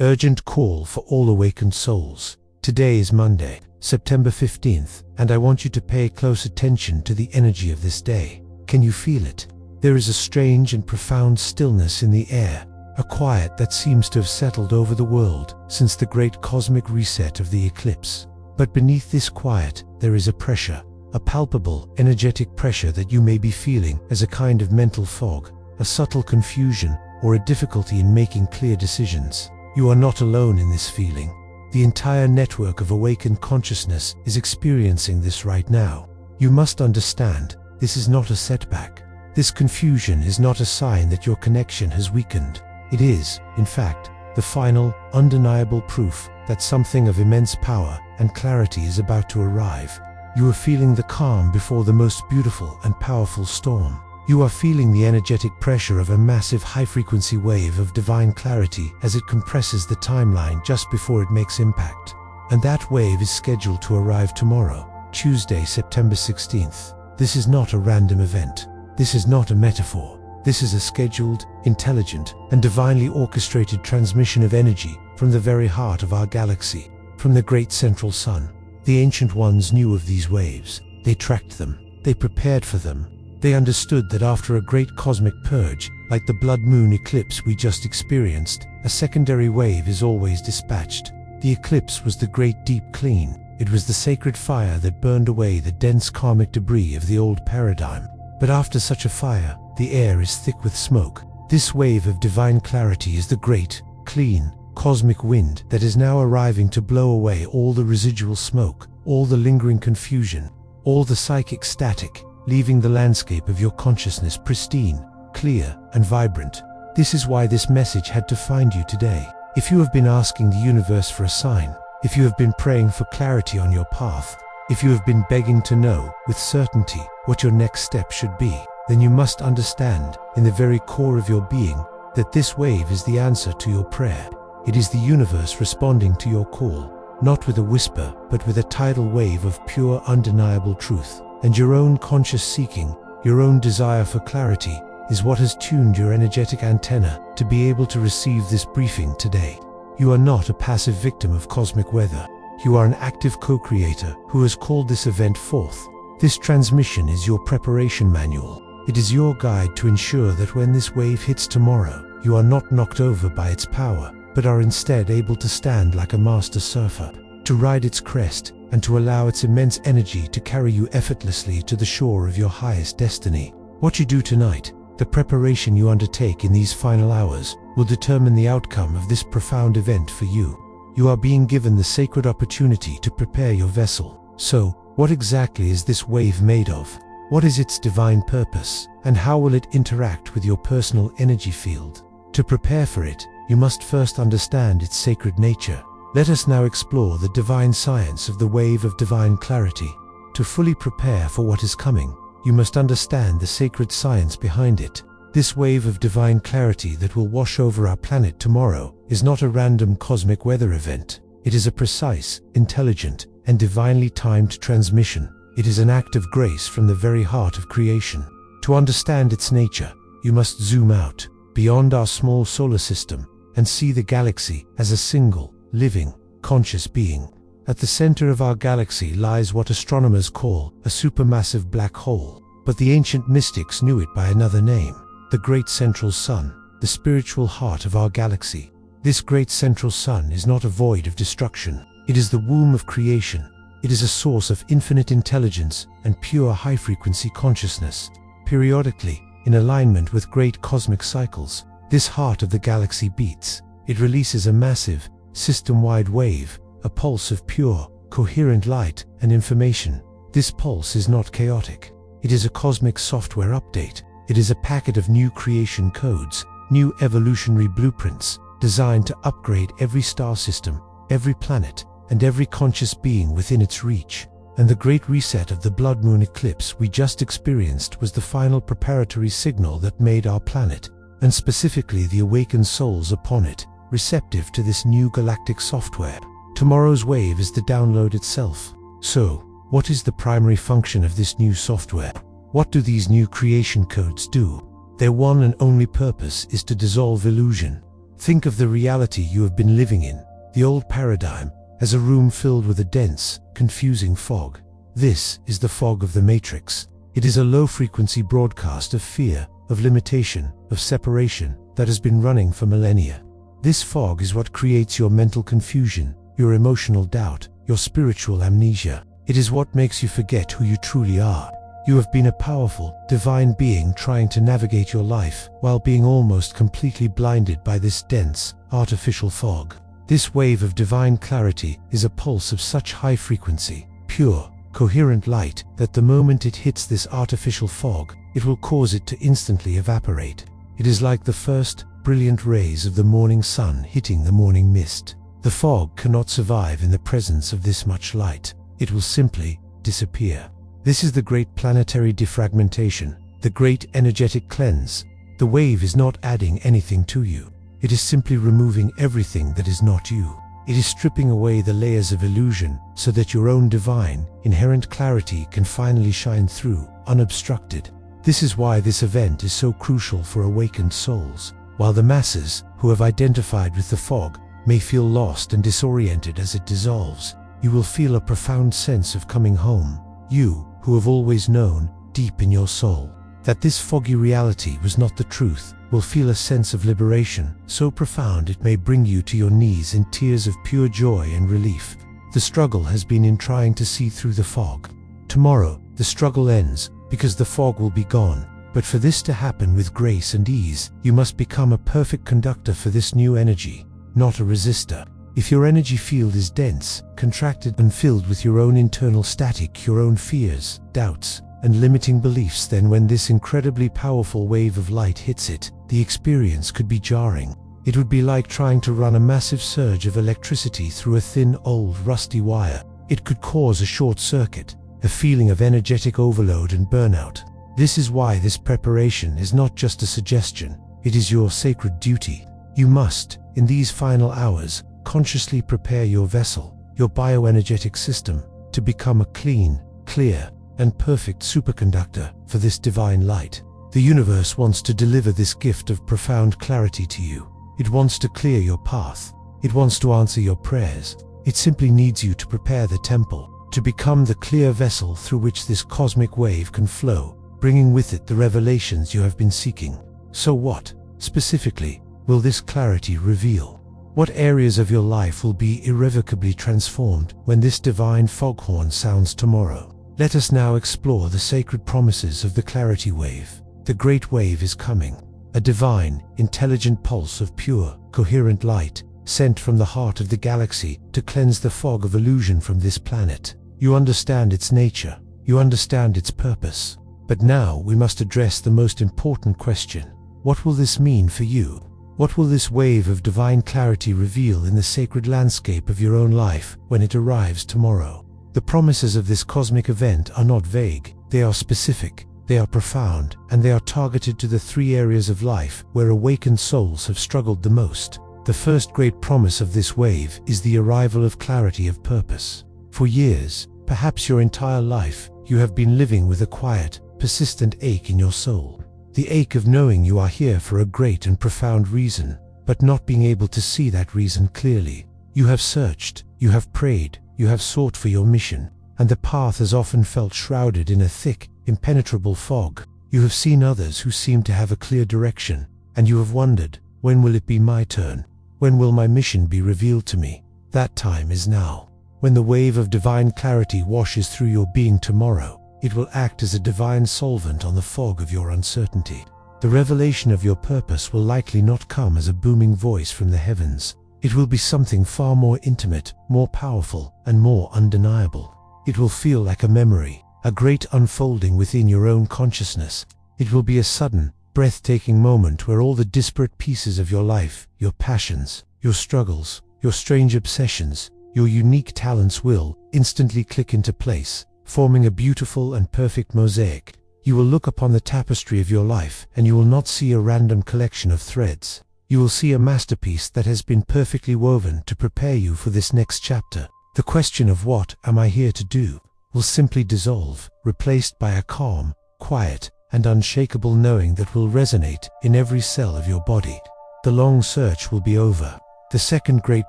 Urgent call for all awakened souls. Today is Monday, September 15th, and I want you to pay close attention to the energy of this day. Can you feel it? There is a strange and profound stillness in the air, a quiet that seems to have settled over the world since the great cosmic reset of the eclipse. But beneath this quiet, there is a pressure, a palpable, energetic pressure that you may be feeling as a kind of mental fog, a subtle confusion, or a difficulty in making clear decisions. You are not alone in this feeling. The entire network of awakened consciousness is experiencing this right now. You must understand, this is not a setback. This confusion is not a sign that your connection has weakened. It is, in fact, the final, undeniable proof that something of immense power and clarity is about to arrive. You are feeling the calm before the most beautiful and powerful storm. You are feeling the energetic pressure of a massive high-frequency wave of divine clarity as it compresses the timeline just before it makes impact. And that wave is scheduled to arrive tomorrow, Tuesday, September 16th. This is not a random event. This is not a metaphor. This is a scheduled, intelligent, and divinely orchestrated transmission of energy from the very heart of our galaxy, from the great central sun. The ancient ones knew of these waves. They tracked them. They prepared for them. They understood that after a great cosmic purge, like the blood moon eclipse we just experienced, a secondary wave is always dispatched. The eclipse was the great deep clean. It was the sacred fire that burned away the dense karmic debris of the old paradigm. But after such a fire, the air is thick with smoke. This wave of divine clarity is the great, clean, cosmic wind that is now arriving to blow away all the residual smoke, all the lingering confusion, all the psychic static, leaving the landscape of your consciousness pristine, clear, and vibrant. This is why this message had to find you today. If you have been asking the universe for a sign, if you have been praying for clarity on your path, if you have been begging to know with certainty what your next step should be, then you must understand, in the very core of your being, that this wave is the answer to your prayer. It is the universe responding to your call, not with a whisper, but with a tidal wave of pure, undeniable truth. And your own conscious seeking, your own desire for clarity, is what has tuned your energetic antenna to be able to receive this briefing today. You are not a passive victim of cosmic weather. You are an active co-creator who has called this event forth. This transmission is your preparation manual. It is your guide to ensure that when this wave hits tomorrow, you are not knocked over by its power, but are instead able to stand like a master surfer, to ride its crest, and to allow its immense energy to carry you effortlessly to the shore of your highest destiny. What you do tonight, the preparation you undertake in these final hours, will determine the outcome of this profound event for you. You are being given the sacred opportunity to prepare your vessel. So, what exactly is this wave made of? What is its divine purpose? And how will it interact with your personal energy field? To prepare for it, you must first understand its sacred nature. Let us now explore the divine science of the wave of divine clarity. To fully prepare for what is coming, you must understand the sacred science behind it. This wave of divine clarity that will wash over our planet tomorrow is not a random cosmic weather event. It is a precise, intelligent, and divinely timed transmission. It is an act of grace from the very heart of creation. To understand its nature, you must zoom out, beyond our small solar system, and see the galaxy as a single, living, conscious being. At the center of our galaxy lies what astronomers call a supermassive black hole, but the ancient mystics knew it by another name, the great central sun, the spiritual heart of our galaxy. This great central sun is not a void of destruction. It is the womb of creation. It is a source of infinite intelligence and pure high-frequency consciousness. Periodically, in alignment with great cosmic cycles, this heart of the galaxy beats. It releases a massive, system-wide wave, a pulse of pure, coherent light and information. This pulse is not chaotic. It is a cosmic software update. It is a packet of new creation codes, new evolutionary blueprints, designed to upgrade every star system, every planet, and every conscious being within its reach. And the great reset of the blood moon eclipse we just experienced was the final preparatory signal that made our planet, and specifically the awakened souls upon it, receptive to this new galactic software. Tomorrow's wave is the download itself. So, what is the primary function of this new software? What do these new creation codes do? Their one and only purpose is to dissolve illusion. Think of the reality you have been living in, the old paradigm, as a room filled with a dense, confusing fog. This is the fog of the matrix. It is a low-frequency broadcast of fear, of limitation, of separation that has been running for millennia. This fog is what creates your mental confusion, your emotional doubt, your spiritual amnesia. It is what makes you forget who you truly are. You have been a powerful, divine being trying to navigate your life while being almost completely blinded by this dense, artificial fog. This wave of divine clarity is a pulse of such high frequency, pure, coherent light that the moment it hits this artificial fog, it will cause it to instantly evaporate. It is like the first, brilliant rays of the morning sun hitting the morning mist. The fog cannot survive in the presence of this much light. It will simply disappear. This is the great planetary defragmentation, the great energetic cleanse. The wave is not adding anything to you. It is simply removing everything that is not you. It is stripping away the layers of illusion so that your own divine, inherent clarity can finally shine through, unobstructed. This is why this event is so crucial for awakened souls. While the masses, who have identified with the fog, may feel lost and disoriented as it dissolves, you will feel a profound sense of coming home. You, who have always known, deep in your soul, that this foggy reality was not the truth, will feel a sense of liberation, so profound it may bring you to your knees in tears of pure joy and relief. The struggle has been in trying to see through the fog. Tomorrow, the struggle ends, because the fog will be gone. But for this to happen with grace and ease, you must become a perfect conductor for this new energy, not a resistor. If your energy field is dense, contracted and filled with your own internal static, your own fears, doubts, and limiting beliefs, then when this incredibly powerful wave of light hits it, the experience could be jarring. It would be like trying to run a massive surge of electricity through a thin, old, rusty wire. It could cause a short circuit, a feeling of energetic overload and burnout. This is why this preparation is not just a suggestion, it is your sacred duty. You must, in these final hours, consciously prepare your vessel, your bioenergetic system, to become a clean, clear, and perfect superconductor for this divine light. The universe wants to deliver this gift of profound clarity to you. It wants to clear your path. It wants to answer your prayers. It simply needs you to prepare the temple, to become the clear vessel through which this cosmic wave can flow, bringing with it the revelations you have been seeking. So what, specifically, will this clarity reveal? What areas of your life will be irrevocably transformed when this divine foghorn sounds tomorrow? Let us now explore the sacred promises of the clarity wave. The great wave is coming, a divine, intelligent pulse of pure, coherent light, sent from the heart of the galaxy to cleanse the fog of illusion from this planet. You understand its nature, you understand its purpose. But now we must address the most important question. What will this mean for you? What will this wave of divine clarity reveal in the sacred landscape of your own life when it arrives tomorrow? The promises of this cosmic event are not vague, they are specific, they are profound, and they are targeted to the three areas of life where awakened souls have struggled the most. The first great promise of this wave is the arrival of clarity of purpose. For years, perhaps your entire life, you have been living with a quiet, persistent ache in your soul. The ache of knowing you are here for a great and profound reason, but not being able to see that reason clearly. You have searched, you have prayed, you have sought for your mission, and the path has often felt shrouded in a thick, impenetrable fog. You have seen others who seem to have a clear direction, and you have wondered, when will it be my turn? When will my mission be revealed to me? That time is now. When the wave of divine clarity washes through your being tomorrow, it will act as a divine solvent on the fog of your uncertainty. The revelation of your purpose will likely not come as a booming voice from the heavens. It will be something far more intimate, more powerful, and more undeniable. It will feel like a memory, a great unfolding within your own consciousness. It will be a sudden, breathtaking moment where all the disparate pieces of your life, your passions, your struggles, your strange obsessions, your unique talents will instantly click into place, forming a beautiful and perfect mosaic. You will look upon the tapestry of your life and you will not see a random collection of threads. You will see a masterpiece that has been perfectly woven to prepare you for this next chapter. The question of what am I here to do will simply dissolve, replaced by a calm, quiet, and unshakable knowing that will resonate in every cell of your body. The long search will be over. The second great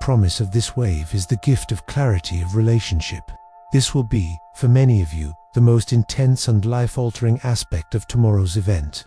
promise of this wave is the gift of clarity of relationship. This will be, for many of you, the most intense and life-altering aspect of tomorrow's event.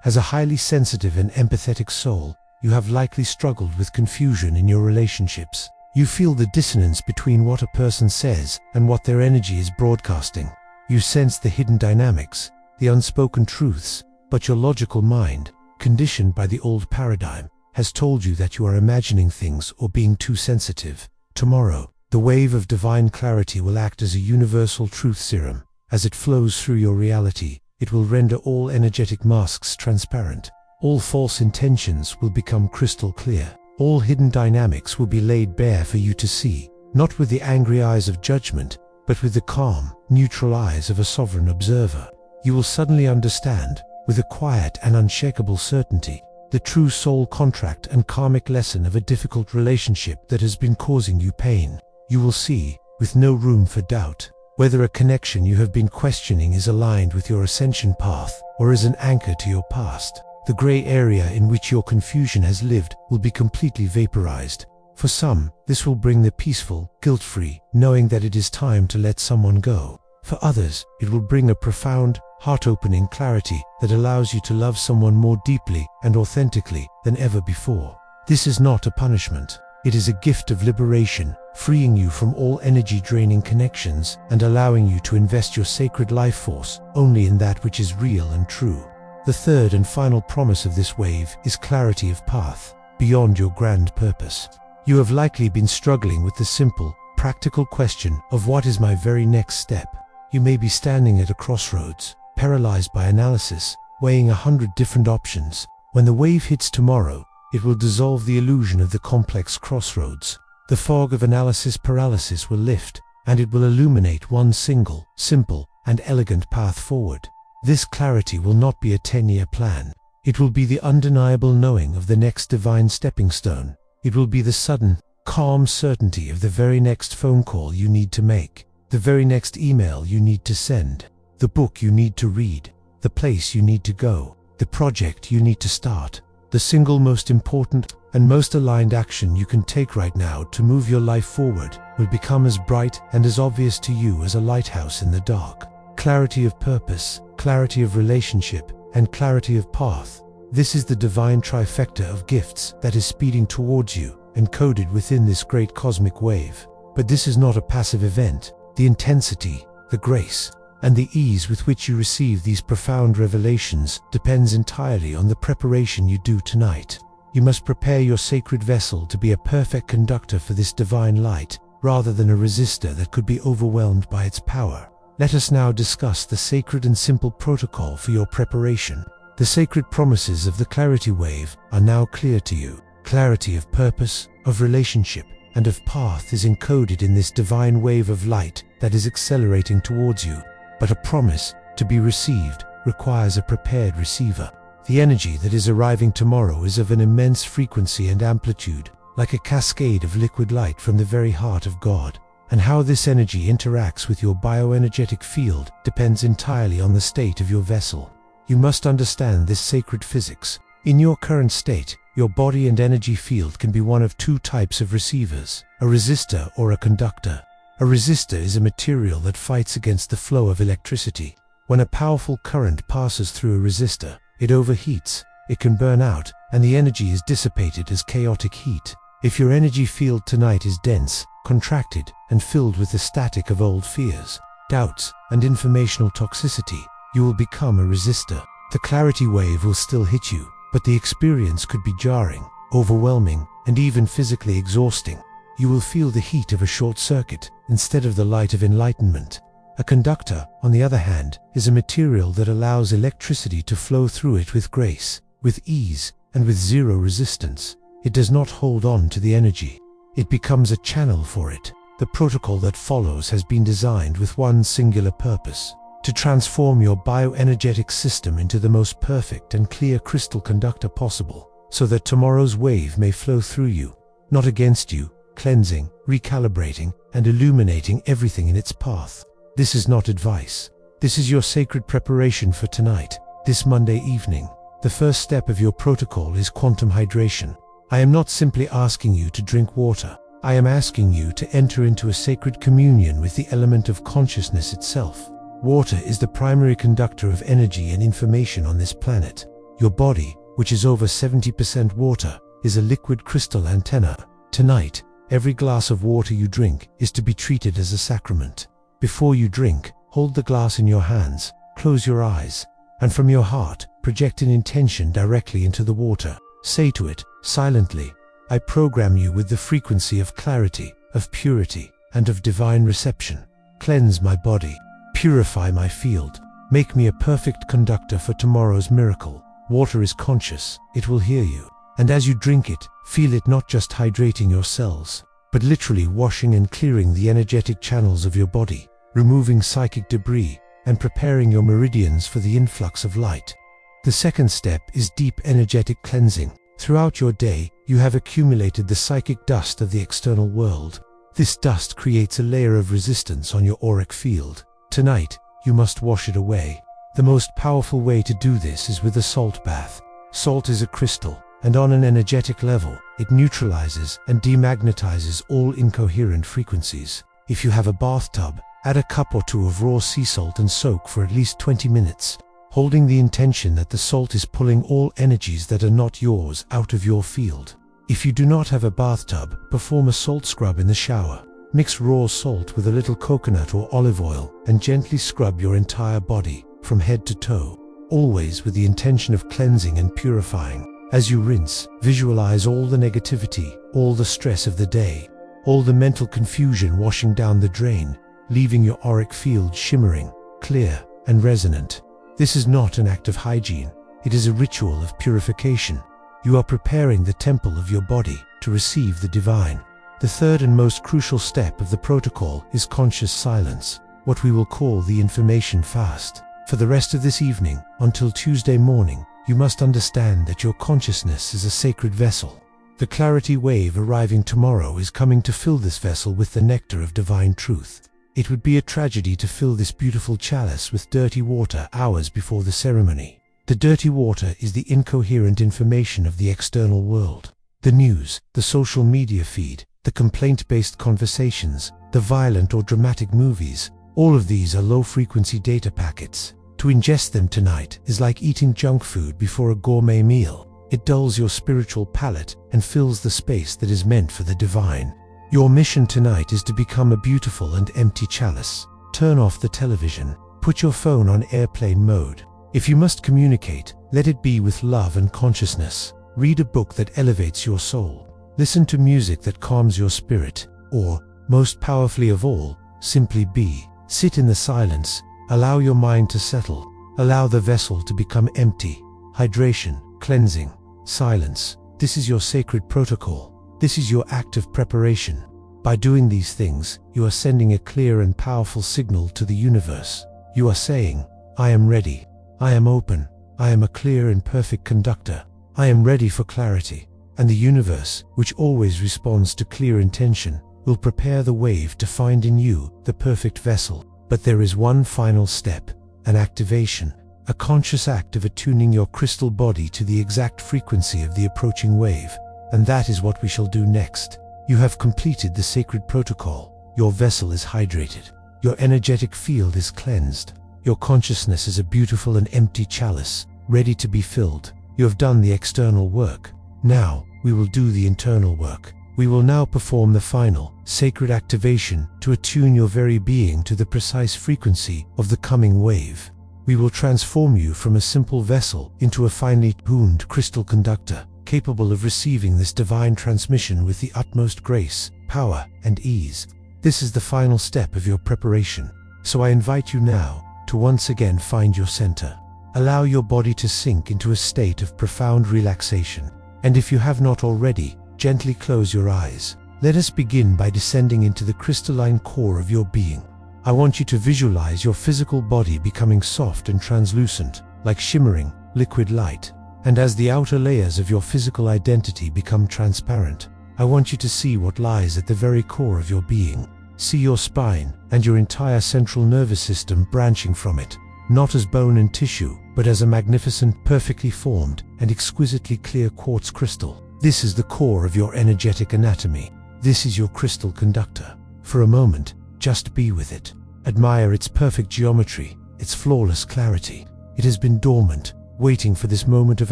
As a highly sensitive and empathetic soul, you have likely struggled with confusion in your relationships. You feel the dissonance between what a person says and what their energy is broadcasting. You sense the hidden dynamics, the unspoken truths, but your logical mind, conditioned by the old paradigm, has told you that you are imagining things or being too sensitive. Tomorrow, the wave of divine clarity will act as a universal truth serum. As it flows through your reality, it will render all energetic masks transparent. All false intentions will become crystal clear. All hidden dynamics will be laid bare for you to see, not with the angry eyes of judgment, but with the calm, neutral eyes of a sovereign observer. You will suddenly understand, with a quiet and unshakable certainty, the true soul contract and karmic lesson of a difficult relationship that has been causing you pain. You will see, with no room for doubt, whether a connection you have been questioning is aligned with your ascension path or is an anchor to your past. The gray area in which your confusion has lived will be completely vaporized. For some, this will bring the peaceful, guilt-free knowing that it is time to let someone go. For others, it will bring a profound, heart-opening clarity that allows you to love someone more deeply and authentically than ever before. This is not a punishment. It is a gift of liberation, freeing you from all energy-draining connections and allowing you to invest your sacred life force only in that which is real and true. The third and final promise of this wave is clarity of path, beyond your grand purpose. You have likely been struggling with the simple, practical question of what is my very next step. You may be standing at a crossroads, paralyzed by analysis, weighing 100 different options. When the wave hits tomorrow, it will dissolve the illusion of the complex crossroads. The fog of analysis paralysis will lift, and it will illuminate one single, simple, and elegant path forward. This clarity will not be a 10-year plan. It will be the undeniable knowing of the next divine stepping stone. It will be the sudden, calm certainty of the very next phone call you need to make, the very next email you need to send, the book you need to read, the place you need to go, the project you need to start. The single most important and most aligned action you can take right now to move your life forward will become as bright and as obvious to you as a lighthouse in the dark. Clarity of purpose, clarity of relationship, and clarity of path. This is the divine trifecta of gifts that is speeding towards you, encoded within this great cosmic wave. But this is not a passive event. The intensity, the grace, and the ease with which you receive these profound revelations depends entirely on the preparation you do tonight. You must prepare your sacred vessel to be a perfect conductor for this divine light, rather than a resistor that could be overwhelmed by its power. Let us now discuss the sacred and simple protocol for your preparation. The sacred promises of the clarity wave are now clear to you. Clarity of purpose, of relationship, and of path is encoded in this divine wave of light that is accelerating towards you. But a promise to be received requires a prepared receiver. The energy that is arriving tomorrow is of an immense frequency and amplitude, like a cascade of liquid light from the very heart of God. And how this energy interacts with your bioenergetic field depends entirely on the state of your vessel. You must understand this sacred physics. In your current state, your body and energy field can be one of two types of receivers, a resistor or a conductor. A resistor is a material that fights against the flow of electricity. When a powerful current passes through a resistor, it overheats, it can burn out, and the energy is dissipated as chaotic heat. If your energy field tonight is dense, contracted, and filled with the static of old fears, doubts, and informational toxicity, you will become a resistor. The clarity wave will still hit you, but the experience could be jarring, overwhelming, and even physically exhausting. You will feel the heat of a short circuit instead of the light of enlightenment. A conductor, on the other hand, is a material that allows electricity to flow through it with grace, with ease, and with zero resistance. It does not hold on to the energy. It becomes a channel for it. The protocol that follows has been designed with one singular purpose: to transform your bioenergetic system into the most perfect and clear crystal conductor possible, so that tomorrow's wave may flow through you, not against you, cleansing, recalibrating, and illuminating everything in its path. This is not advice. This is your sacred preparation for tonight, this Monday evening. The first step of your protocol is quantum hydration. I am not simply asking you to drink water. I am asking you to enter into a sacred communion with the element of consciousness itself. Water is the primary conductor of energy and information on this planet. Your body, which is over 70% water, is a liquid crystal antenna. Tonight, every glass of water you drink is to be treated as a sacrament. Before you drink, hold the glass in your hands, close your eyes, and from your heart, project an intention directly into the water. Say to it, silently, I program you with the frequency of clarity, of purity, and of divine reception. Cleanse my body, purify my field, make me a perfect conductor for tomorrow's miracle. Water is conscious, it will hear you. And as you drink it, feel it not just hydrating your cells, but literally washing and clearing the energetic channels of your body, removing psychic debris, and preparing your meridians for the influx of light. The second step is deep energetic cleansing. Throughout your day, you have accumulated the psychic dust of the external world. This dust creates a layer of resistance on your auric field. Tonight, you must wash it away. The most powerful way to do this is with a salt bath. Salt is a crystal, and on an energetic level, it neutralizes and demagnetizes all incoherent frequencies. If you have a bathtub, add a cup or two of raw sea salt and soak for at least 20 minutes, holding the intention that the salt is pulling all energies that are not yours out of your field. If you do not have a bathtub, perform a salt scrub in the shower. Mix raw salt with a little coconut or olive oil and gently scrub your entire body, from head to toe, always with the intention of cleansing and purifying. As you rinse, visualize all the negativity, all the stress of the day, all the mental confusion washing down the drain, leaving your auric field shimmering, clear, and resonant. This is not an act of hygiene, it is a ritual of purification. You are preparing the temple of your body to receive the divine. The third and most crucial step of the protocol is conscious silence, what we will call the information fast. For the rest of this evening, until Tuesday morning, you must understand that your consciousness is a sacred vessel. The clarity wave arriving tomorrow is coming to fill this vessel with the nectar of divine truth. It would be a tragedy to fill this beautiful chalice with dirty water hours before the ceremony. The dirty water is the incoherent information of the external world. The news, the social media feed, the complaint-based conversations, the violent or dramatic movies, all of these are low-frequency data packets. To ingest them tonight is like eating junk food before a gourmet meal. It dulls your spiritual palate and fills the space that is meant for the divine. Your mission tonight is to become a beautiful and empty chalice. Turn off the television. Put your phone on airplane mode. If you must communicate, let it be with love and consciousness. Read a book that elevates your soul. Listen to music that calms your spirit. Or, most powerfully of all, simply be. Sit in the silence. Allow your mind to settle. Allow the vessel to become empty. Hydration, cleansing, silence. This is your sacred protocol. This is your act of preparation. By doing these things, you are sending a clear and powerful signal to the universe. You are saying, I am ready. I am open. I am a clear and perfect conductor. I am ready for clarity. And the universe, which always responds to clear intention, will prepare the wave to find in you the perfect vessel. But there is one final step, an activation, a conscious act of attuning your crystal body to the exact frequency of the approaching wave. And that is what we shall do next. You have completed the sacred protocol. Your vessel is hydrated. Your energetic field is cleansed. Your consciousness is a beautiful and empty chalice, ready to be filled. You have done the external work. Now, we will do the internal work. We will now perform the final, sacred activation to attune your very being to the precise frequency of the coming wave. We will transform you from a simple vessel into a finely tuned crystal conductor, capable of receiving this divine transmission with the utmost grace, power, and ease. This is the final step of your preparation. So I invite you now to once again find your center. Allow your body to sink into a state of profound relaxation. And if you have not already, gently close your eyes. Let us begin by descending into the crystalline core of your being. I want you to visualize your physical body becoming soft and translucent, like shimmering, liquid light. And as the outer layers of your physical identity become transparent, I want you to see what lies at the very core of your being. See your spine and your entire central nervous system branching from it, not as bone and tissue, but as a magnificent, perfectly formed, and exquisitely clear quartz crystal. This is the core of your energetic anatomy. This is your crystal conductor. For a moment, just be with it. Admire its perfect geometry, its flawless clarity. It has been dormant, waiting for this moment of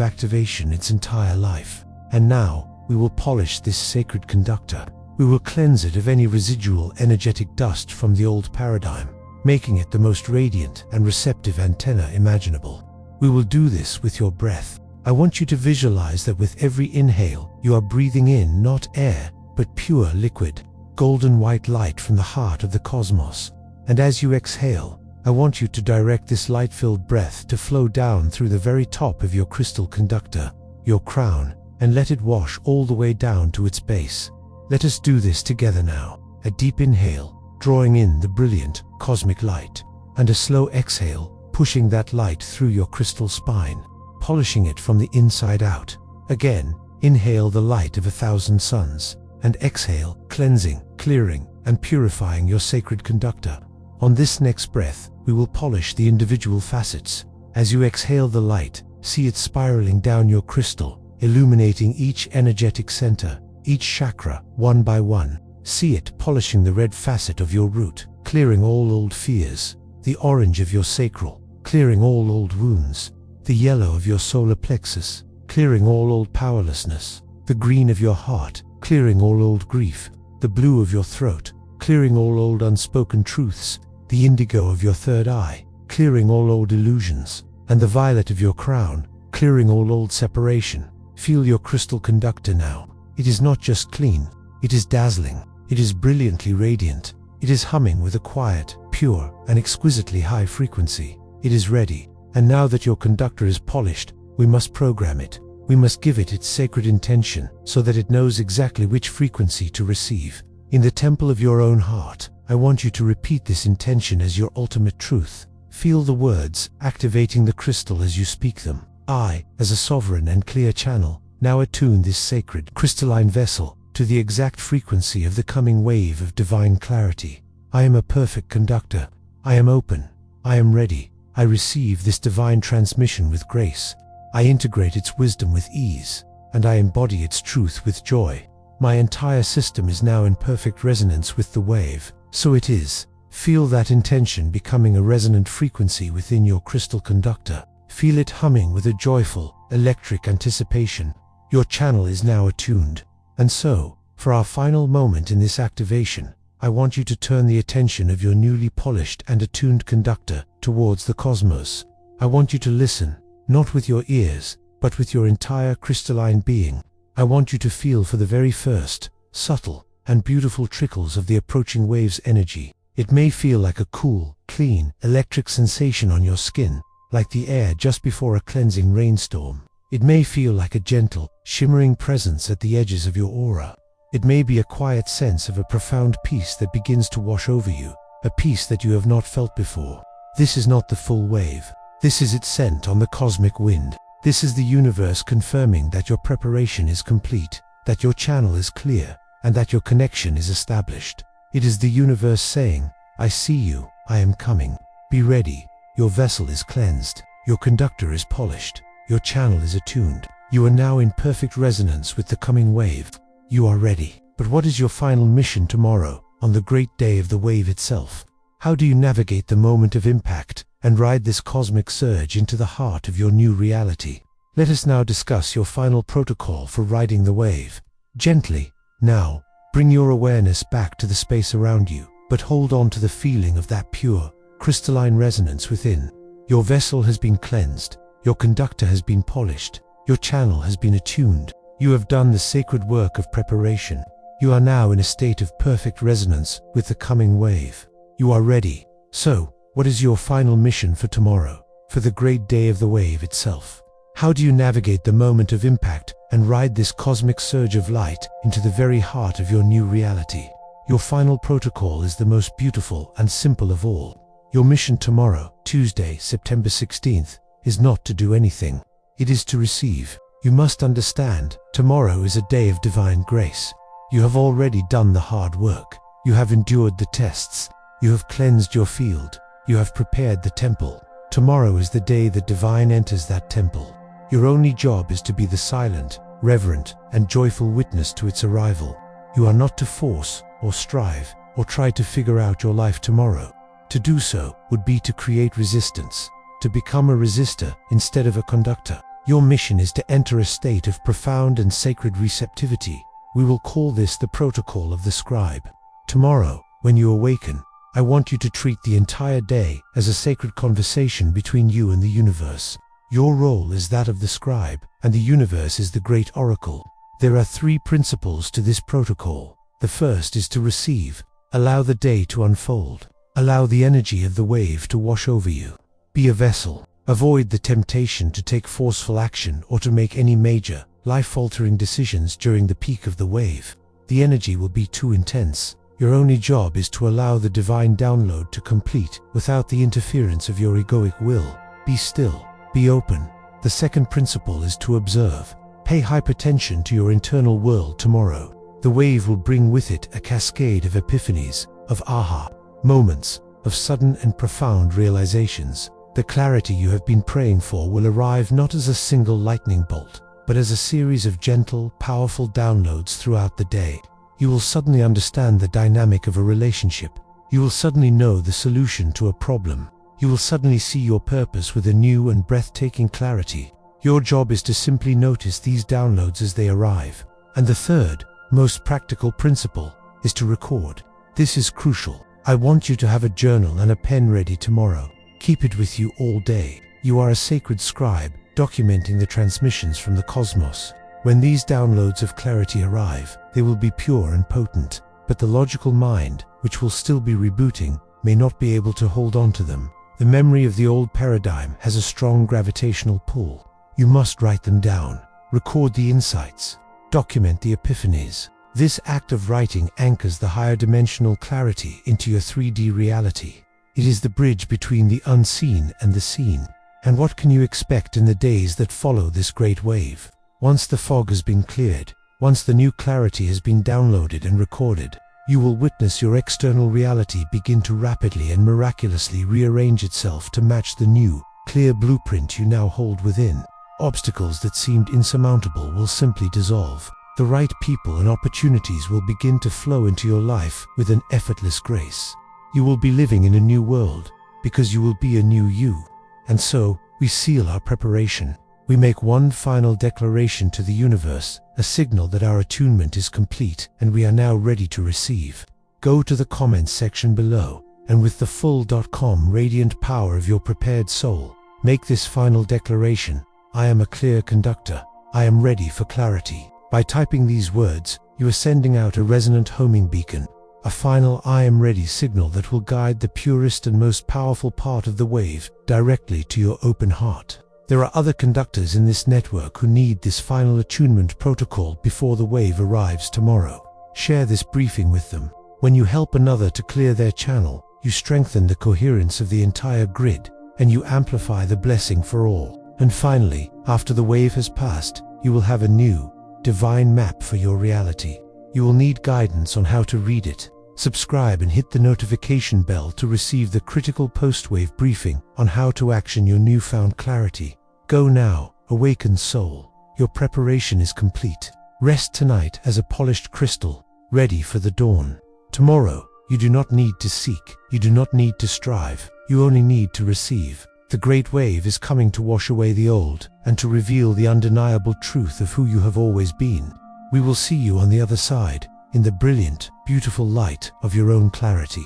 activation its entire life. And now, we will polish this sacred conductor. We will cleanse it of any residual energetic dust from the old paradigm, making it the most radiant and receptive antenna imaginable. We will do this with your breath. I want you to visualize that with every inhale, you are breathing in not air, but pure liquid, golden white light from the heart of the cosmos. And as you exhale, I want you to direct this light-filled breath to flow down through the very top of your crystal conductor, your crown, and let it wash all the way down to its base. Let us do this together now. A deep inhale, drawing in the brilliant, cosmic light, and a slow exhale, pushing that light through your crystal spine, polishing it from the inside out. Again, inhale the light of 1,000 suns, and exhale, cleansing, clearing, and purifying your sacred conductor. On this next breath, we will polish the individual facets. As you exhale the light, see it spiraling down your crystal, illuminating each energetic center, each chakra, one by one. See it polishing the red facet of your root, clearing all old fears, the orange of your sacral, clearing all old wounds, the yellow of your solar plexus, clearing all old powerlessness, the green of your heart, clearing all old grief, the blue of your throat, clearing all old unspoken truths, the indigo of your third eye, clearing all old illusions, and the violet of your crown, clearing all old separation. Feel your crystal conductor now. It is not just clean, it is dazzling, it is brilliantly radiant, it is humming with a quiet, pure, and exquisitely high frequency. It is ready, and now that your conductor is polished, we must program it. We must give it its sacred intention, so that it knows exactly which frequency to receive. In the temple of your own heart, I want you to repeat this intention as your ultimate truth. Feel the words, activating the crystal as you speak them. I, as a sovereign and clear channel, now attune this sacred, crystalline vessel to the exact frequency of the coming wave of divine clarity. I am a perfect conductor. I am open. I am ready. I receive this divine transmission with grace. I integrate its wisdom with ease, and I embody its truth with joy. My entire system is now in perfect resonance with the wave. So it is. Feel that intention becoming a resonant frequency within your crystal conductor. Feel it humming with a joyful, electric anticipation. Your channel is now attuned. And so, for our final moment in this activation, I want you to turn the attention of your newly polished and attuned conductor towards the cosmos. I want you to listen, not with your ears, but with your entire crystalline being. I want you to feel for the very first, subtle, and beautiful trickles of the approaching wave's energy. It may feel like a cool, clean, electric sensation on your skin, like the air just before a cleansing rainstorm. It may feel like a gentle, shimmering presence at the edges of your aura. It may be a quiet sense of a profound peace that begins to wash over you, a peace that you have not felt before. This is not the full wave. This is its scent on the cosmic wind. This is the universe confirming that your preparation is complete, that your channel is clear, and that your connection is established. It is the universe saying, I see you, I am coming. Be ready. Your vessel is cleansed. Your conductor is polished. Your channel is attuned. You are now in perfect resonance with the coming wave. You are ready. But what is your final mission tomorrow, on the great day of the wave itself? How do you navigate the moment of impact and ride this cosmic surge into the heart of your new reality? Let us now discuss your final protocol for riding the wave. Gently, now, bring your awareness back to the space around you, but hold on to the feeling of that pure, crystalline resonance within. Your vessel has been cleansed. Your conductor has been polished. Your channel has been attuned. You have done the sacred work of preparation. You are now in a state of perfect resonance with the coming wave. You are ready. So, what is your final mission for tomorrow, for the great day of the wave itself? How do you navigate the moment of impact and ride this cosmic surge of light into the very heart of your new reality? Your final protocol is the most beautiful and simple of all. Your mission tomorrow, Tuesday, September 16th, is not to do anything. It is to receive. You must understand, tomorrow is a day of divine grace. You have already done the hard work. You have endured the tests. You have cleansed your field. You have prepared the temple. Tomorrow is the day that divine enters that temple. Your only job is to be the silent, reverent, and joyful witness to its arrival. You are not to force, or strive, or try to figure out your life tomorrow. To do so would be to create resistance, to become a resistor instead of a conductor. Your mission is to enter a state of profound and sacred receptivity. We will call this the protocol of the scribe. Tomorrow, when you awaken, I want you to treat the entire day as a sacred conversation between you and the universe. Your role is that of the scribe, and the universe is the great oracle. There are 3 principles to this protocol. The first is to receive. Allow the day to unfold. Allow the energy of the wave to wash over you. Be a vessel. Avoid the temptation to take forceful action or to make any major, life-altering decisions during the peak of the wave. The energy will be too intense. Your only job is to allow the divine download to complete without the interference of your egoic will. Be still. Be open. The second principle is to observe. Pay hypertension to your internal world tomorrow. The wave will bring with it a cascade of epiphanies, of aha moments, of sudden and profound realizations. The clarity you have been praying for will arrive not as a single lightning bolt, but as a series of gentle, powerful downloads throughout the day. You will suddenly understand the dynamic of a relationship. You will suddenly know the solution to a problem. You will suddenly see your purpose with a new and breathtaking clarity. Your job is to simply notice these downloads as they arrive. And the third, most practical principle is to record. This is crucial. I want you to have a journal and a pen ready tomorrow. Keep it with you all day. You are a sacred scribe, documenting the transmissions from the cosmos. When these downloads of clarity arrive, they will be pure and potent, but the logical mind, which will still be rebooting, may not be able to hold on to them. The memory of the old paradigm has a strong gravitational pull. You must write them down. Record the insights. Document the epiphanies. This act of writing anchors the higher dimensional clarity into your 3D reality. It is the bridge between the unseen and the seen. And what can you expect in the days that follow this great wave? Once the fog has been cleared, once the new clarity has been downloaded and recorded, you will witness your external reality begin to rapidly and miraculously rearrange itself to match the new, clear blueprint you now hold within. Obstacles that seemed insurmountable will simply dissolve. The right people and opportunities will begin to flow into your life with an effortless grace. You will be living in a new world, because you will be a new you. And so, we seal our preparation. We make one final declaration to the universe, a signal that our attunement is complete and we are now ready to receive. Go to the comments section below, and with the full.com radiant power of your prepared soul, make this final declaration. I am a clear conductor. I am ready for clarity. By typing these words, you are sending out a resonant homing beacon, a final I am ready signal that will guide the purest and most powerful part of the wave directly to your open heart. There are other conductors in this network who need this final attunement protocol before the wave arrives tomorrow. Share this briefing with them. When you help another to clear their channel, you strengthen the coherence of the entire grid, and you amplify the blessing for all. And finally, after the wave has passed, you will have a new, divine map for your reality. You will need guidance on how to read it. Subscribe and hit the notification bell to receive the critical post-wave briefing on how to action your newfound clarity. Go now, awakened soul. Your preparation is complete. Rest tonight as a polished crystal, ready for the dawn. Tomorrow, you do not need to seek, you do not need to strive, you only need to receive. The great wave is coming to wash away the old and to reveal the undeniable truth of who you have always been. We will see you on the other side, in the brilliant, beautiful light of your own clarity.